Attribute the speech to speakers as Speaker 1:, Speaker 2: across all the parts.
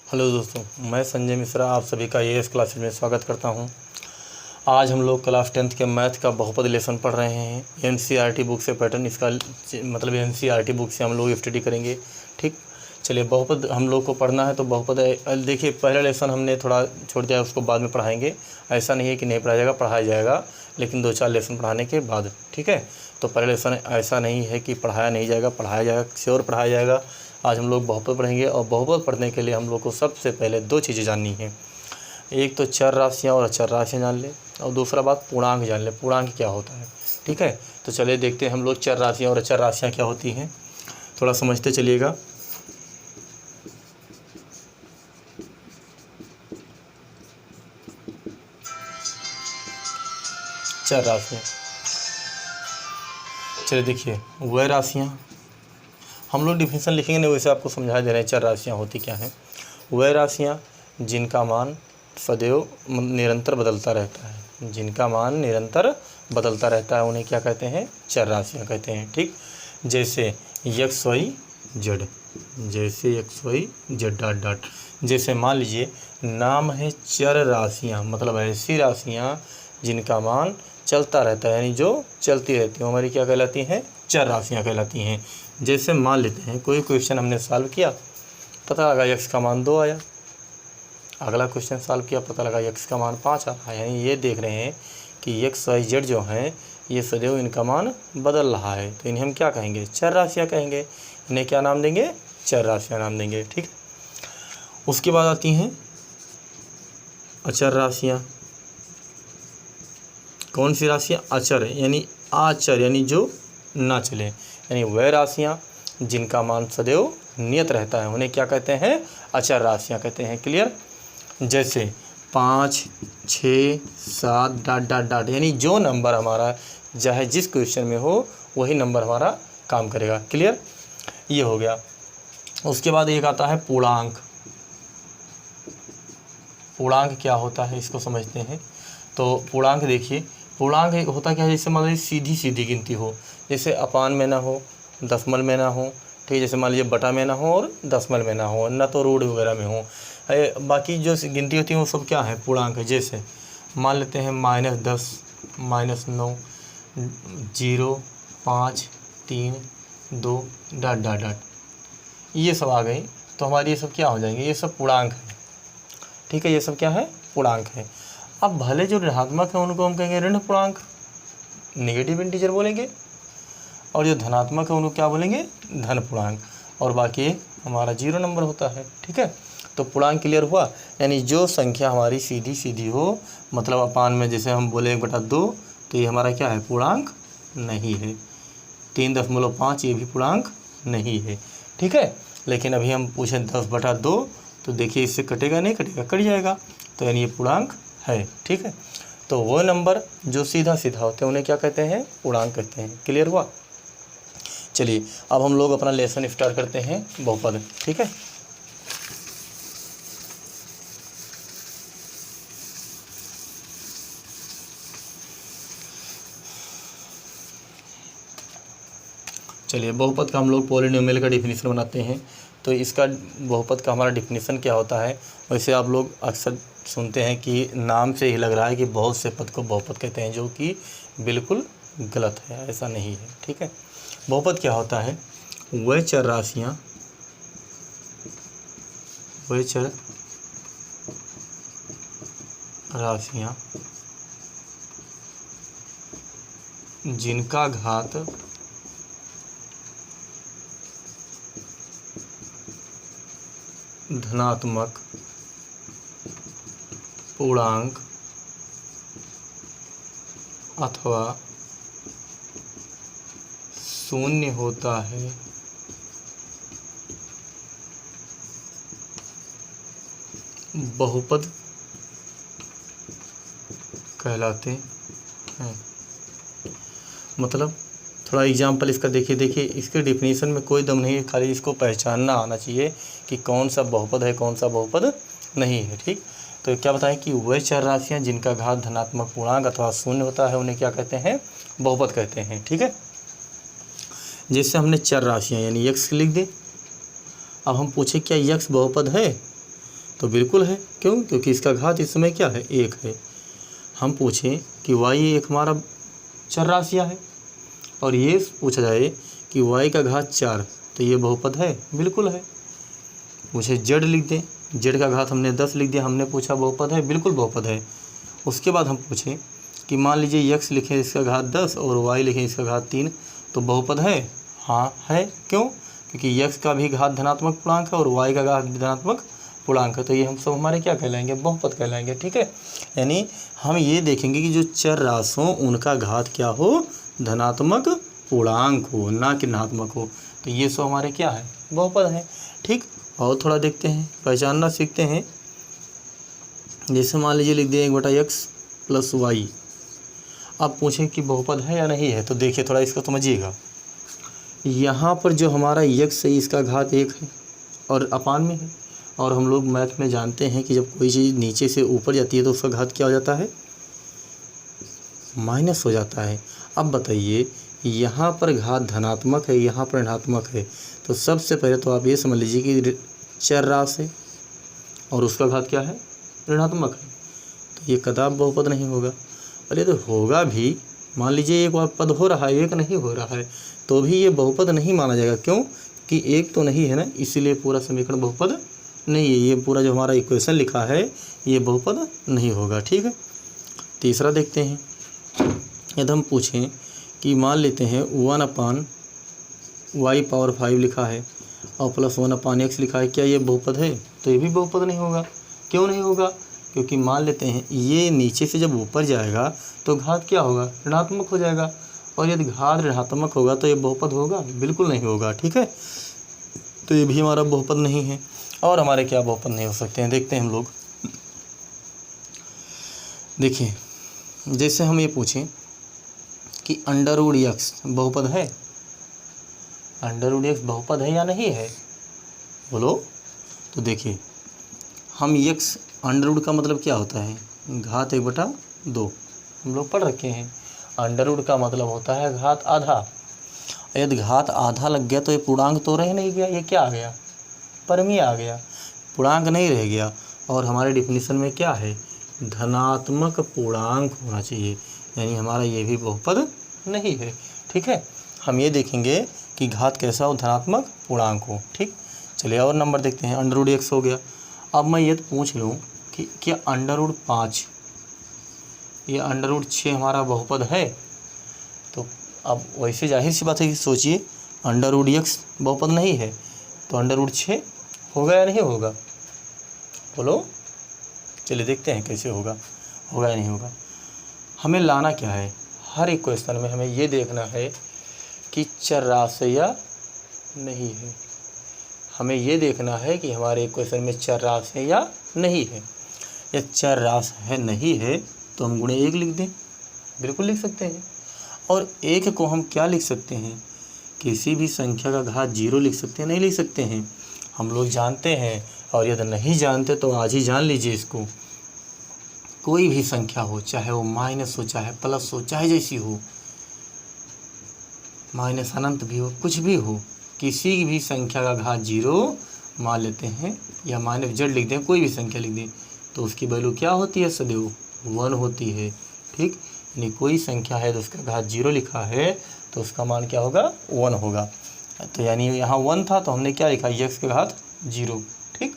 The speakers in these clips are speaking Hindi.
Speaker 1: हेलो दोस्तों, मैं संजय मिश्रा आप सभी का एएस क्लासेस में स्वागत करता हूं। आज हम लोग क्लास 10th के मैथ का बहुपद लेसन पढ़ रहे हैं। एनसीईआरटी बुक से पैटर्न इसका मतलब एनसीईआरटी बुक से हम लोग स्टडी करेंगे। ठीक, चलिए बहुपद हम लोग को पढ़ना है तो बहुपद देखिए पहला लेसन हमने थोड़ा छोड़ दिया, उसको बाद में पढ़ाएंगे। ऐसा नहीं है कि नहीं पढ़ाया जाएगा, पढ़ाया जाएगा, लेकिन 2-4 लेसन पढ़ाने के बाद। ठीक है, तो पहला लेसन ऐसा नहीं है कि पढ़ाया नहीं जाएगा, पढ़ाया जाएगा, श्योर पढ़ाया जाएगा। आज हम लोग बहुपद पढ़ेंगे और बहुपद पढ़ने के लिए हम लोग को सबसे पहले 2 चीज़ें जाननी है। एक तो चर राशियाँ और अचर राशियाँ जान ले, और दूसरा बात पूर्णांक जान ले, पूर्णांक क्या होता है। ठीक है, तो चलिए देखते हैं हम लोग चर राशियाँ और अचर राशियाँ क्या होती हैं, थोड़ा समझते चलिएगा। चर राशियाँ, चलिए देखिए वह राशियाँ हम लोग डिफिनेशन लिखेंगे नहीं, वैसे आपको समझा दे रहे हैं चर राशियाँ होती क्या हैं। वह राशियाँ जिनका मान सदैव निरंतर बदलता रहता है, जिनका मान निरंतर बदलता रहता है उन्हें क्या कहते हैं, चर राशियाँ कहते हैं। ठीक, जैसे एक्स वाई जेड, जैसे X Y Z dot dot. जैसे मान लीजिए नाम है चर राशियाँ, मतलब ऐसी राशियाँ जिनका मान चलता रहता है, यानी जो चलती रहती हैं हमारी क्या कहलाती हैं, चर राशियाँ कहलाती हैं। जैसे मान लेते हैं कोई क्वेश्चन हमने सॉल्व किया, पता लगा x का मान 2 आया। अगला क्वेश्चन सॉल्व किया, पता लगा x का मान 5 आ रहा है। यानी ये देख रहे हैं कि एक्स वाई जेड जो हैं ये सदैव इनका मान बदल रहा है, तो इन्हें हम क्या कहेंगे, चर राशियाँ कहेंगे। इन्हें क्या नाम देंगे, चर राशियाँ नाम देंगे। ठीक, उसके बाद आती हैं अचर राशियाँ। कौन सी राशियाँ, अचर यानी आचर, यानी जो ना चले, यानी वह राशियाँ जिनका मान सदैव नियत रहता है उन्हें क्या कहते हैं, अचर राशियाँ कहते हैं। क्लियर, जैसे 5, 6, 7 डॉट डॉट डॉट, यानी जो नंबर हमारा चाहे जिस क्वेश्चन में हो वही नंबर हमारा काम करेगा। क्लियर, ये हो गया। उसके बाद एक आता है पूर्णांक। पूर्णांक क्या होता है इसको समझते हैं। तो पूर्णांक देखिए, पूर्णांक एक होता क्या है, जैसे मान लीजिए सीधी सीधी गिनती हो, जैसे अपान में ना हो, दशमलव में ना हो। ठीक है, जैसे मान लीजिए बटा में ना हो और दशमलव में ना हो, ना तो रूढ़ वगैरह में हो। बाकी जो गिनती होती है वो सब क्या है, पूर्णांक है। जैसे मान लेते हैं -10, -9, 0, 5, 3, 2 डॉट डॉट डॉट, ये सब आ गई, तो हमारी ये सब क्या हो जाएंगे, ये सब पूर्णांक है। ठीक है, ये सब क्या है, पूर्णांक है। अब भले जो ऋणात्मक है उनको हम कहेंगे ऋण पूर्णांक, नेगेटिव इंटीजर बोलेंगे, और जो धनात्मक है उनको क्या बोलेंगे, धन पूर्णांक, और बाकी हमारा 0 नंबर होता है। ठीक है, तो पूर्णांक क्लियर हुआ। यानी जो संख्या हमारी सीधी सीधी हो, मतलब अपान में जैसे हम बोले 1/2, तो ये हमारा क्या है, पूर्णांक नहीं है। 3.5 ये भी पूर्णांक नहीं है। ठीक है, लेकिन अभी हम पूछें 10/2, तो देखिए इससे कटेगा नहीं कटेगा, कट जाएगा, तो यानी ये पूर्णांक है। ठीक है, तो वो नंबर जो सीधा सीधा होते हैं उन्हें क्या कहते हैं, पूर्णांक कहते हैं। क्लियर हुआ। चलिए अब हम लोग अपना लेसन स्टार्ट करते हैं, बहुपद। ठीक है, चलिए बहुपद का हम लोग पॉलिनोमियल का डिफिनीशन बनाते हैं। तो इसका बहुपद का हमारा डिफिनीशन क्या होता है, वैसे आप लोग अक्सर सुनते हैं कि नाम से ही लग रहा है कि बहुत से पद को बहुपद कहते हैं, जो कि बिल्कुल गलत है, ऐसा नहीं है। ठीक है, बहुपद क्या होता है, वह चर राशियाँ, वह चर राशियाँ जिनका घात धनात्मक पूर्णांक अथवा शून्य होता है, बहुपद कहलाते हैं। मतलब थोड़ा एग्जाम्पल इसका देखिए, इसके डिफिनीशन में कोई दम नहीं है, खाली इसको पहचानना आना चाहिए कि कौन सा बहुपद है कौन सा बहुपद नहीं है। ठीक, तो क्या बताएं कि वह चर राशियाँ जिनका घात धनात्मक पूर्णांक अथवा शून्य होता है उन्हें क्या कहते हैं, बहुपद कहते हैं। ठीक है, जैसे हमने चर राशियाँ यानी यक्स लिख दे। अब हम पूछे क्या यक्स बहुपद है, तो बिल्कुल है। क्यों? क्योंकि इसका घात इस समय क्या है? 1 है। हम पूछें कि y एक हमारा चर राशियाँ है और ये पूछा जाए कि y का घात 4, तो ये बहुपद है? बिल्कुल है। पूछे z लिख दें, z का घात हमने 10 लिख दिया, हमने पूछा बहुपद है? बिल्कुल बहुपद है। उसके बाद हम पूछें कि मान लीजिए x लिखें इसका घात 10 और y लिखें इसका घात 3, तो बहुपद है? हाँ है। क्यों? क्योंकि x का भी घात धनात्मक पूर्णांक है और y का घात भी धनात्मक पूर्णांक है, तो ये हम सब हमारे क्या कहलाएंगे? बहुपद कहलाएंगे। ठीक है, यानी हम ये देखेंगे कि जो चर राशि हो उनका घात क्या हो? धनात्मक पूर्णांक हो, ना कि ऋणात्मक हो। तो ये सब हमारे क्या है? बहुपद है। ठीक, और थोड़ा देखते हैं, पहचानना सीखते हैं। जैसे मान लीजिए लिख दिए 1/x + y। अब पूछें कि बहुपद है या नहीं है, तो देखिए थोड़ा इसको समझिएगा। यहाँ पर जो हमारा x है इसका घात 1 है और अपान में है, और हम लोग मैथ में जानते हैं कि जब कोई चीज़ नीचे से ऊपर जाती है तो उसका घात क्या हो जाता है? माइनस हो जाता है। अब बताइए, यहाँ पर घात धनात्मक है, यहाँ पर ऋणात्मक है, तो सबसे पहले तो आप ये समझ लीजिए कि चर राशि है और उसका घात क्या है? ऋणात्मक है, तो ये कदाप बहुपद नहीं होगा। अरे तो होगा भी, मान लीजिए एक पद हो रहा है, एक नहीं हो रहा है, तो भी ये बहुपद नहीं माना जाएगा। क्यों? कि एक तो नहीं है ना, इसीलिए पूरा समीकरण बहुपद नहीं है। ये पूरा जो हमारा इक्वेशन लिखा है ये बहुपद नहीं होगा। ठीक है, तीसरा देखते हैं। यदि हम पूछें कि मान लेते हैं 1/y⁵ लिखा है और +1/x लिखा है, क्या ये बहुपद है? तो ये भी बहुपद नहीं होगा। क्यों नहीं होगा? क्योंकि मान लेते हैं ये नीचे से जब ऊपर जाएगा तो घात क्या होगा? ऋणात्मक हो जाएगा, और यदि घात ऋणात्मक होगा तो ये बहुपद होगा? बिल्कुल नहीं होगा। ठीक है, तो ये भी हमारा बहुपद नहीं है। और हमारे क्या बहुपद नहीं हो सकते हैं, देखते हैं हम लोग। देखिए, जैसे हम ये पूछें कि √x बहुपद है? √x बहुपद है या नहीं है? बोलो। तो देखिए, हम x अंडर का मतलब क्या होता है? घात 1/2 हम लोग पढ़ रखे हैं। अंडर का मतलब होता है घात आधा। यदि घात आधा लग गया तो ये पूर्णांक तो रह नहीं गया, ये क्या आ गया? परमीय आ गया, पूर्णांक नहीं रह गया। और हमारे डिफिनीशन में क्या है? धनात्मक पूर्णांक होना चाहिए, यानी हमारा ये भी बहुपद नहीं है। ठीक है, हम ये देखेंगे कि घात कैसा हो? धनात्मक पूर्णांक हो। ठीक, चलिए और नंबर देखते हैं। √x हो गया। अब मैं ये पूछ लूँ कि क्या √5 या √6 हमारा बहुपद है? तो अब वैसे जाहिर सी बात है कि सोचिए, √x बहुपद नहीं है तो √6 होगा या नहीं होगा? बोलो। चलिए देखते हैं कैसे होगा या नहीं होगा। हमें लाना क्या है? हर एक क्वेश्चन में हमें ये देखना है कि चर राशि या नहीं है। हमें ये देखना है कि हमारे क्वेश्चन में चर राशि है या नहीं है। या चर राशि है नहीं है तो हम ×1 लिख दें, बिल्कुल लिख सकते हैं। और 1 को हम क्या लिख सकते हैं? किसी भी संख्या का घात 0 लिख सकते हैं? नहीं लिख सकते हैं, हम लोग जानते हैं। और यदि नहीं जानते तो आज ही जान लीजिए इसको। कोई भी संख्या हो, चाहे वो माइनस हो, चाहे प्लस हो, चाहे जैसी हो, माइनस अनंत भी हो, कुछ भी हो, किसी भी संख्या का घात 0 मान लेते हैं या -z लिख दें, कोई भी संख्या लिख दें, तो उसकी वैल्यू क्या होती है? सदैव 1 होती है। ठीक, यानी कोई संख्या है तो उसका घात 0 लिखा है तो उसका मान क्या होगा? 1 होगा। तो यानी यहाँ 1 था तो हमने क्या लिखा? x का घात 0। ठीक,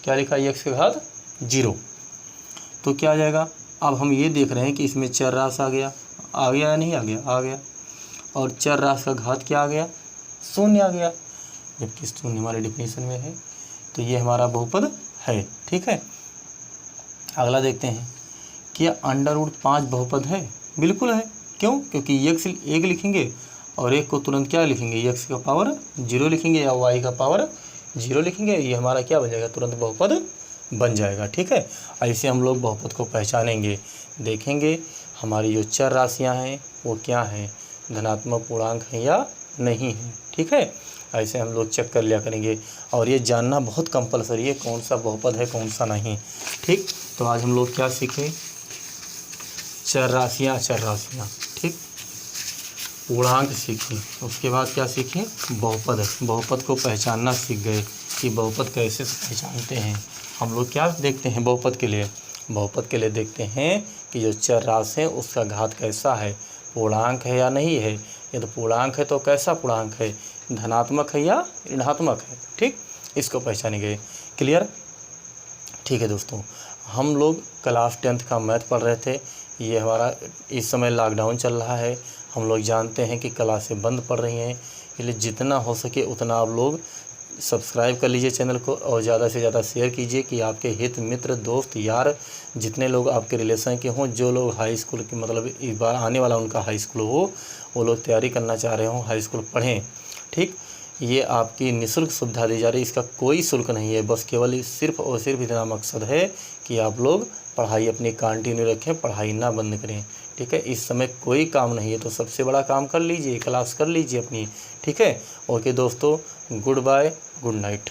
Speaker 1: क्या लिखा? x का घात 0। तो क्या आ जाएगा? अब हम ये देख रहे हैं कि इसमें चर राशि आ गया या नहीं आ गया? आ गया। और चर राशि का घात क्या आ गया? 0 आ गया, जबकि 0 हमारे डिफिनीशन में है, तो ये हमारा बहुपद है। ठीक है, अगला देखते हैं। क्या √5 बहुपद है? बिल्कुल है। क्यों? क्योंकि x 1 लिखेंगे और 1 को तुरंत क्या लिखेंगे? x का पावर 0 लिखेंगे या y का पावर 0 लिखेंगे, ये हमारा क्या बन जाएगा? तुरंत बहुपद बन जाएगा। ठीक है, ऐसे हम लोग बहुपद को पहचानेंगे, देखेंगे हमारी जो चर राशियाँ हैं वो क्या हैं, धनात्मक पूर्णांक हैं या नहीं हैं। ठीक है, ऐसे हम लोग चेक कर लिया करेंगे। और ये जानना बहुत कंपलसरी है कौन सा बहुपद है कौन सा नहीं। ठीक, तो आज हम लोग क्या सीखे? चर राशियाँ। ठीक। पूर्णांक सीखे, उसके बाद क्या सीखे, बहुपद। बहुपद को पहचानना सीख गए कि बहुपद कैसे पहचानते हैं। हम लोग क्या देखते हैं बहुपद के लिए, बहुपद के लिए देखते हैं कि जो चर राशि है उसका घात कैसा है, पूर्णांक है या नहीं है। ये तो पूर्णांक है तो कैसा पूर्णांक है, धनात्मक है या ऋणात्मक है। ठीक, इसको पहचाने गए। क्लियर। ठीक है दोस्तों, हम लोग क्लास 10th का मैथ पढ़ रहे थे। ये हमारा इस समय लॉकडाउन चल रहा है, हम लोग जानते हैं कि क्लासें बंद पड़ रही हैं, इसलिए जितना हो सके उतना आप लोग सब्सक्राइब कर लीजिए चैनल को और ज़्यादा से ज़्यादा शेयर कीजिए कि आपके हित मित्र दोस्त यार जितने लोग आपके रिलेशन के हों, जो लोग हाई स्कूल के मतलब इस बार आने वाला उनका हाई स्कूल हो, वो लोग तैयारी करना चाह रहे हों, हाई स्कूल पढ़ें। ठीक, ये आपकी निःशुल्क सुविधा दी जा रही है, इसका कोई शुल्क नहीं है, बस केवल सिर्फ और सिर्फ इतना मकसद है कि आप लोग पढ़ाई अपनी कंटिन्यू रखें, पढ़ाई ना बंद करें। ठीक है, इस समय कोई काम नहीं है तो सबसे बड़ा काम कर लीजिए, क्लास कर लीजिए अपनी। ठीक है, ओके दोस्तों, गुड बाय, गुड नाइट।